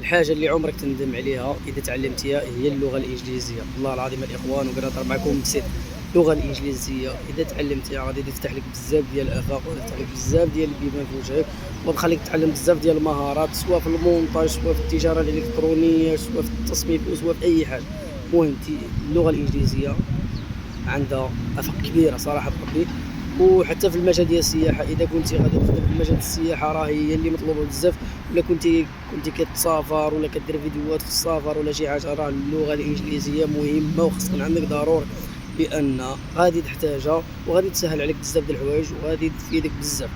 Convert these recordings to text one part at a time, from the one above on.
الحاجة اللي عمرك تندم عليها إذا تعلمتيها هي اللغة الإنجليزية. والله العظيم الإخوان وكنهضر معكم بصدق. اللغة الإنجليزية إذا تعلمتيها غادي تفتح لك بزاف ديال الآفاق، وغادي تفتح لك بزاف ديال البيبان في وجهك، وتخليك تتعلم بزاف ديال المهارات، سواء في المونتاج، سواء في التجارة الإلكترونية، سواء في التصميم، سواء في أي حاجة. المهم اللغة الإنجليزية عندها آفاق كبيرة صراحة بربي. وحتى في المجال ديال السياحه، اذا كنتي غادي تخدم في مجال السياحه راه هي اللي مطلوبه بزاف، ولا كنتي كتسافر ولا كدير فيديوهات في السفر ولا شي حاجه، راه اللغه الانجليزيه مهمه وخصك تكون عندك ضروري، لان غادي تحتاجها وغادي تسهل عليك بزاف ديال الحوايج وغادي تفيدك بزاف،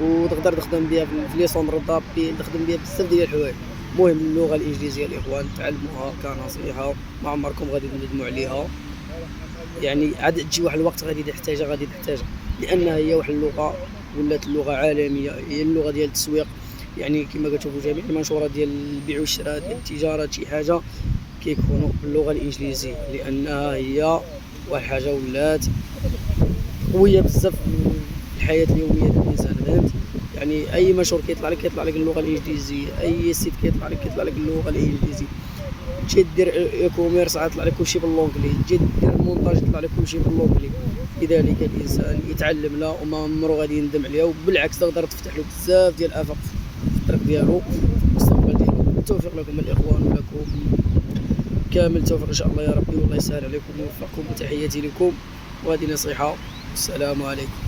وتقدر تخدم بها في لي سونطر طابي، تخدم بها بزاف ديال الحوايج. المهم اللغه الانجليزيه الاخوان تعلموها كنصيحه، ما عمركم غادي تندموا عليها. يعني عاد تجي واحد الوقت غادي تحتاجها، لانها هي واحد اللغه، ولات اللغه عالميه، هي اللغه ديال التسويق. يعني كما كتشوفوا جميع المنشورات ديال البيع والشراء ديال التجاره شي حاجه كيكونوا باللغه الانجليزيه، لانها هي واحد الحاجه ولات قويه بزاف في الحياه اليوميه ديال الانسان، فهمت؟ يعني اي منشور كيطلع لك اللغه الانجليزيه، اي سيت كيطلع لك اللغه الانجليزيه. تجي دير اي كوميرس غيطلع لك كلشي باللونجلي، تجي دير المونتاج يطلع لك كلشي باللونجلي. لذلك الانسان يتعلم لها وما عمرو غادي يندم عليها، وبالعكس تقدر تفتح له بزاف ديال الافاق في الطريق ديالو في المستقبل ديالو. التوفيق لكم الاخوان، ولكم كامل التوفيق ان شاء الله يا ربي، والله يسهل عليكم ويوفقكم، وتحياتي لكم وهذه نصيحه. السلام عليكم.